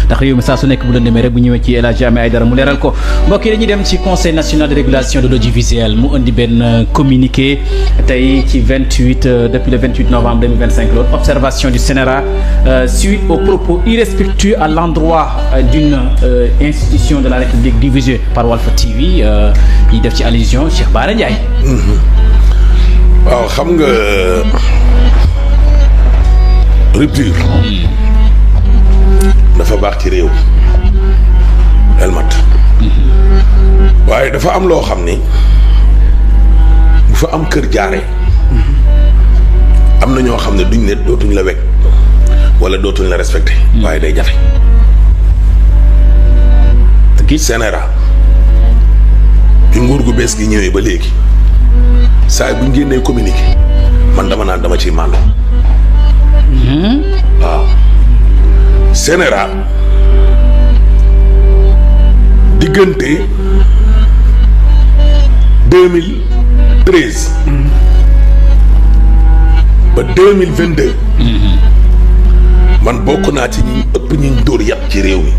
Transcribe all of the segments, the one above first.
ndax réew mi saa su nekk bu lëndëmee rek bu ñëwee ci El Hadji Ahmed Aïdara mu leeral ko mbokk yi dañuy dem ci conseil national de régulation de l'audiovisuel mu indi benn communiqué tey ci depuis le 28 novembre 2025 loolu observation du CNRA suite aux propos irrespectueux à l'endroit d'une institution de la République diffusée par Walf TV yi def ci allusion Cheikh Bara Ndiaye. waaw xam nga rupture dafa baax ci réew elmat waaye dafa am loo xam ni bu fa am kër jaare am na ñoo xam ne duñ ne dootuñ la wekk wala dootuñ la respecté waaye day jafe gi CNRA bi nguur gu bees gi ñëwee ba léegi saa buñ génnee communiqué man dama naan dama ciy màndu waaw CNRA diggante 2013 ba 2022 man bokk naa ci ñi ëpp ñi dóor yàpp ci réew mi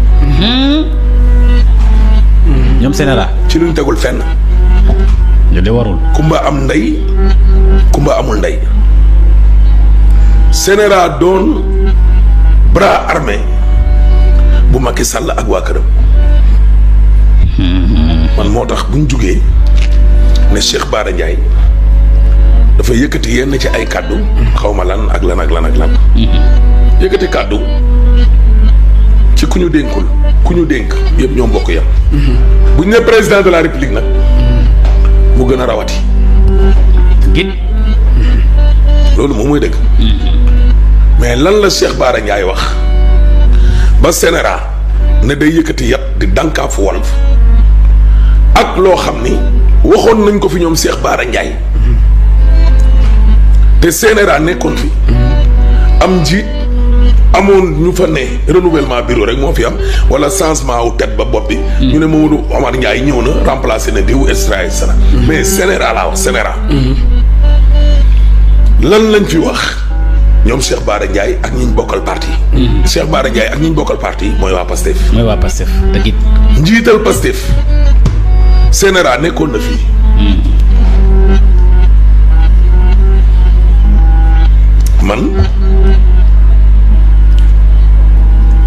ñoom CNRA ci luñ tegul fenn ñu de warul kumba am ndey kumba amul ndey CNRA doon bras armé bu Macky Sall ak waa këram man moo tax buñ jugee ne Cheikh Bara Ndiaye dafa yëkkati yenn ci ay kàddu xaw ma lan ak lan ak lan ak lan yëkkati kàddu ci ku ñu dénkul ku ñu dénk yëpp ñoom bokk yam buñ ne président de la république nag mu gën a rawati git loolu moom mooy dëgg mais lan la Cheikh Bara Ndiaye wax ba CNRA ne day yëkkati yat di dànkaafu Walf ak loo xam ni waxoon nañ ko fi ñoom Cheikh Bara Ndiaye te CNRA nekkoon fi am njiit amoon ñu fa ne renouvellement bureau rek moo fi am wala changement wu tête ba bopp bi ñu ne Mamadou Omar Ndiaye ñëw na remplacé na diw extra extra mais CNRA laa wax CNRA lan lañ fi wax ñoom Cheikh Bara Ndiaye ak ñiñ bokkal parti Cheikh Bara Ndiaye ak ñiñ bokkal parti mooy waa Pastef te git njiital Pastef CNRA nekkoon na fii man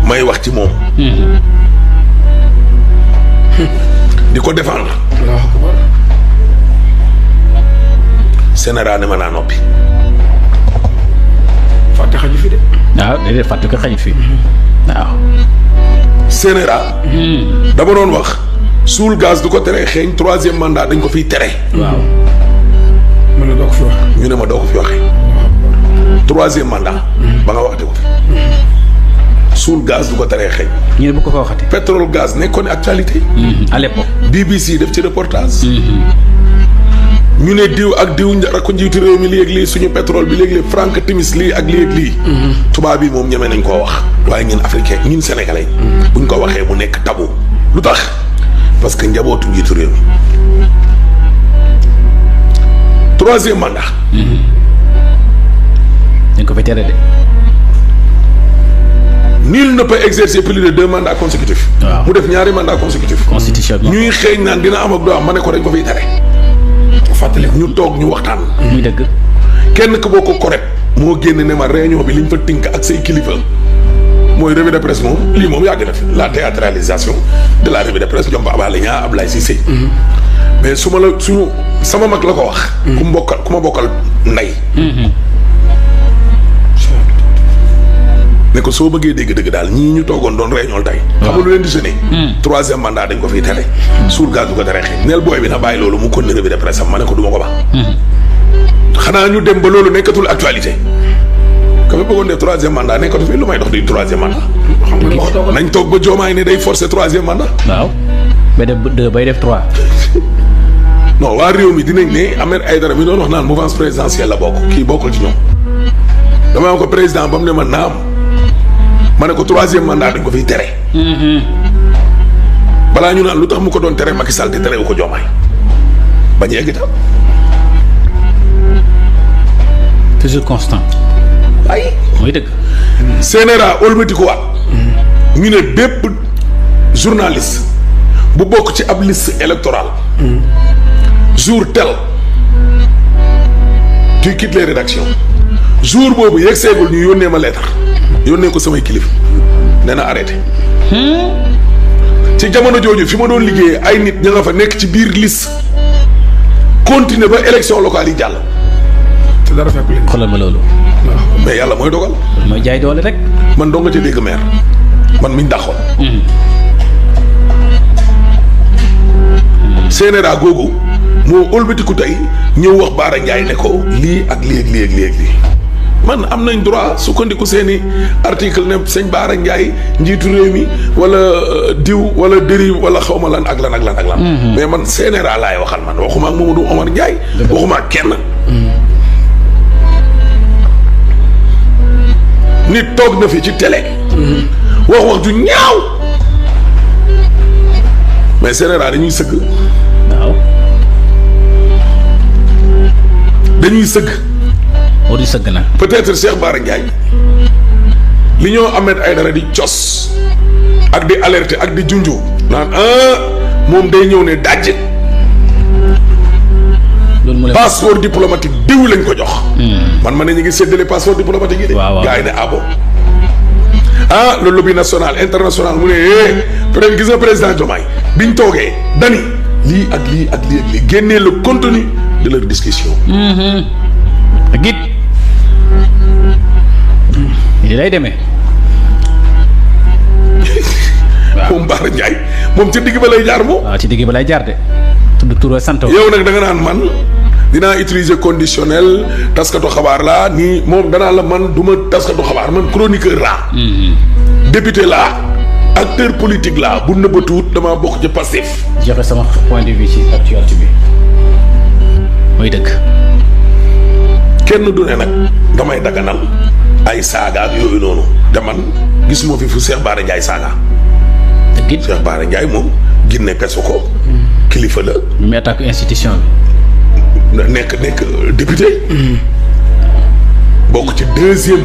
may wax ci moom di ko défendre CNRA ne ma naa noppi fàtte xaju fi de waaw déedéet fàtte ko xaju fi waaw CNRA dama doon wax suul gaz du ko tere xeeñ 3e mandat dañ ko fiy tere waaw mën na doo ko fi wax ñu ne ma doo ko fi waxee 3e mandat ba nga waxte ko fi suul gaz du ko teree xeeñ ñu ne bu ko fa waxate pétrole gaz nekkoon actualité à l'époque BBC def ci reportage ñu ne diw ak diw rakku njiitu réew mi lii ak lii suñu pétrole bi léegi-léeg Frank Timis lii ak lii ak lii tubaab yi moom ñemee nañ koo wax waaye ñun africain ñun sénégalais buñ ko waxee mu nekk tabu lu tax parce que njabootu njiitu réew mi 3e mandat dañ ko fa tere de nul ne peut exercer plus de 2 mandats consécutifs waaw mu def ñaari mandats consécutifs constitution ñuy xeeñ naan dina am ak doo am ma ne ko dañ ko fiy tere fàttali ñu toog ñu waxtaan muy dëgg kenn ku boo ko correct moo génn ne ma réunion bi liñ fa tënk ak say kilifa mooy revue de presse moom lii moom yàgg na fi la théâtralisation de la revue de presse Diomba Abale Niang Ablaye Cissé mais su ma la suñu sama mag la ko wax ku ma bokkal ndey ne ko soo bëggee dégg dëgg daal ñii ñu toogoon doon réunion tey xam nga lu leen di gêné 3e mandat dañ ko fiy tere suul gaz du ko tere xëy neel booy bi na bàyyi loolu mu kon ne revue de presse am ma ne ko du ma ko baax xanaa ñu dem ba loolu nekkatul actualité ka fa bëggoon def 3e mandat nekkatu fi lu may dox di 3e mandat xam nga nañ toog ba Diomaye ne day forcer 3e mandat waaw bay def 2 bay def 3 non waa réew mi dinañ ne Ahmed Aïdara mi doon wax naan mouvance présidentielle la bokk kii bokkul ci ñoom dama am ko président ba mu ne ma naam ma ne ko 3e mandat dañ ko fiy tere balaa ñu naan lu tax mu ko doon tere Macky Sall te terewu ko Diomaye bañ yegg tam toujours constant ay mooy dëgg CNRA ëlbati ko waat ñu ne bépp journaliste bu bokk ci ab liste électorale jour tel tu quittes les rédactions jour boobu yegg seegul ñu yónnee ma lettre yónnee ko samay kilif nee na arrêté ci jamono jooju fi ma doon liggéeyee ay nit ña nga fa nekk ci biir liste continuer ba élection locale yi jàll. te dara fekk leen. xoolal ma loolu. mais yàlla mooy dogal. mooy jaay doole rek. man doo nga ci dégg maire man miñ dàqoon. CNRA googu moo ëlbatiku tey ñëw wax Bara Ndiaye ne ko lii ak lii ak lii ak lii ak lii man am nañ droit sukkandiku seeni article ne sëñ Bara Ndiaye njiitu réew mi wala diw wala dérive wala xawma lan ak lan ak lan ak lan. mais man CNRA laay waxal man waxuma ak Mamadou Omar Ndiaye. waxuma ak kenn. nit toog na fi ci télé. wax ju ñaaw mais CNRA dañuy sëgg. waaw. dañuy sëgg. moo di sëgg nag. peut-être Cheikh Bara Ndiaye li ñoo Ahmed Aïdara di cos ak di alerter ak di junju naan moom day ñëw ne dajj. loolu mu passeport diplomatique diw lañ ko jox. man ma ne ñu ngi séddale passeport diplomatique yi de. waaw gars yi ne abo le lobby national international mu ne peut-être gis nga président Diomaye biñ toogee dani lii ak lii ak lii ak lii génnee le contenu de leur discussion. ak it lii lay demee. moom Bara Ndiaye moom ci digg ba lay jaar moom. waaw ci digg ba lay jaar de. tudd tur sant. yow nag da nga naan man dinaa utiliser conditionnel taskatu xabaar laa nii moom danaa la man du ma taskatu xabaar man chroniqueur laa. député laa acteur politique laa bu nëbbatuut damaa bokk ci Pastef. joxe sama point de vue ci actualité bi mooy dëgg. kenn du ne nag damay daganal ay saaga ak yooyu noonu te man gisuma fi fu Cheikh Bara Ndiaye saaga. dëgg it Cheikh Bara Ndiaye moom Guinée pesu ko kilifa la. ñu muy attaque institution bi. nekk député. bokk ci 2e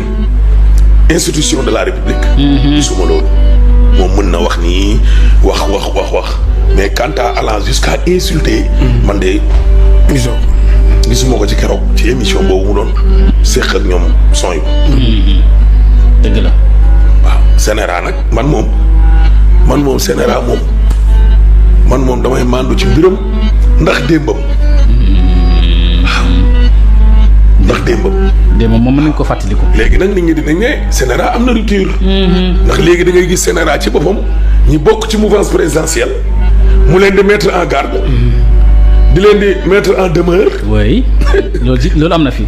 institution de la République. gisuma loolu moom mën na wax nii wax mais quant à allant jusqu'à insulter. man de gisuma ko ci keroog ci émission boobu mu doon séq ak ñoom son yu. dëgg la. waaw CNRA nag man moom CNRA moom damay màndu ci mbiram ndax démbam. waaw ndax démbam. démbam moom mën nañ ko fàttaliku. léegi nag nit ñi dinañ ne CNRA am na rupture. ndax léegi da ngay gis CNRA ci boppam ñi bokk ci mouvance présidentielle mu leen di mettre en garde. di leen di mettre en demeure. oui loolu am na fi.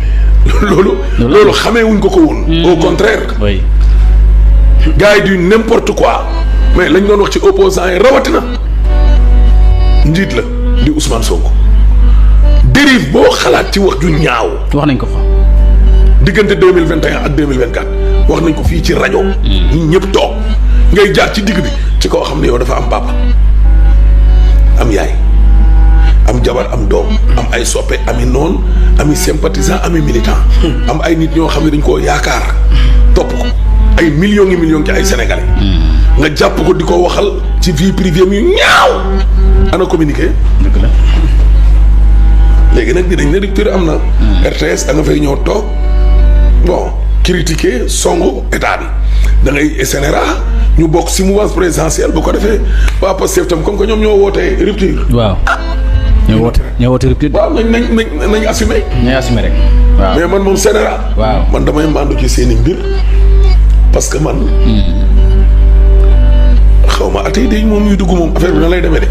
loolu xamee wuñ ko woon. au contraire. oui. gars yi du n'importe quoi mais lañ doon wax ci opposants yi rawatina njiit la di Ousmane Sonko dérive boo xalaat ci wax ju ñaaw. wax nañ ko fa. diggante 2021 ak 2024 wax nañ ko fii ci rajo. ñun ñëpp toog ngay jaar ci digg bi ci koo xam ne yow dafa am papa am yaay. am jabar am doom am ay soppe ami noon ami sympathisant ami militant am ay nit ñoo xam ne dañ koo yaakaar topp ko ay millions ngi millions ci ay sénégalais nga jàpp ko di ko waxal ci vie privée yu ñaaw ana communiqué. dëgg la. léegi nag dinañ ne rupture am na. RTS da nga fay ñëw toog bon critiquer songu état bi da ngay CNRA ñu bokk si mouvance présidentielle bu ko defee waa Pastef tam comme que ñoom ñoo wootee rupture. waaw. ñoo woote rupture. waaw nañ assumé. ñooy assumé rek. waaw mais man moom CNRA. waaw man damay mandu ci seeni mbir parce que man. xaw ma atay day moom ñuy dugg moom affaire bi na lay demee de.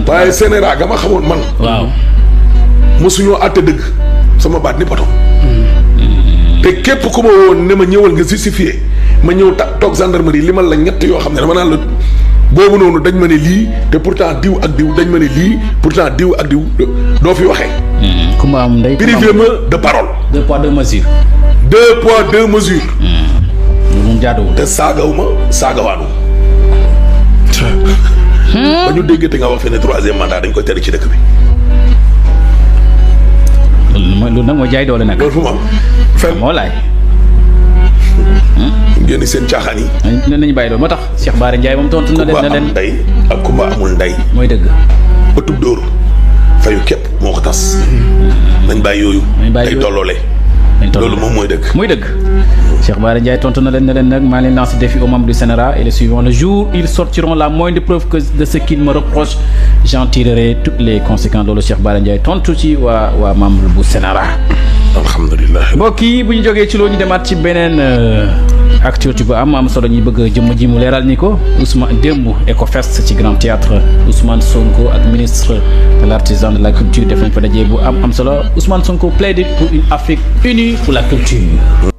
waaye CNRA ga ma xamoon man. waaw. mosuñoo àtte dëgg sama baat ni poto. te képp ku ma woon ne ma ñëwal nga justifié ma ñëw toog gendarmerie limal la ñett yoo xam ne dama naan la. boobu noonu dañ ma ne lii te pourtant diw ak diw dañ ma ne lii pourtant diw ak diw doo fi waxee. ku ma am ndey. privé ma de parole. 2 poids 2 mesures. 2 poids 2 mesures. moom jaaduwul. te saagaw ma saagawaanu. ba ñu déggate nga wax fi ne 3e mandat dañ koy tere ci dëkk bi. loolu nag mooy jaay doole nag. loolu fu mu am. moo laay. génn seen caaxaan yi. ne nañu bàyyi loolu moo tax Cheikh Bara Ndiaye moom tontu na leen kumba am ndey ak kumba amul ndey. mooy dëgg. ëttub dóor fayu képp moo ko tas. nañ bàyyi yooyu. ay tolloole. loolu moom mooy dëgg. muy dëgg. Cheikh Bara Ndiaye tontu na leen ne leen nag maa leen lancé défi aux membres du Sénérat et le suivant le jour ils sortiront la moindre preuve que de ce qu'ils me reprochent j'en tirerai toutes les conséquences loolu Cheikh Bara Ndiaye tontu ci waa membre bu Sénérat. alhamdulilah. mbokk yi bu ñu jógee ci loolu ñu demaat ci beneen actualité bu am solo ñuy bëgg jëmm ji mu leeral ni ko Ousmane démb Ecofest ci Grand Théâtre Ousmane Sonko ak ministre de l'artisan de la culture def nañ fa daje bu am solo Ousmane Sonko plaide pour une Afrique unie pour la culture.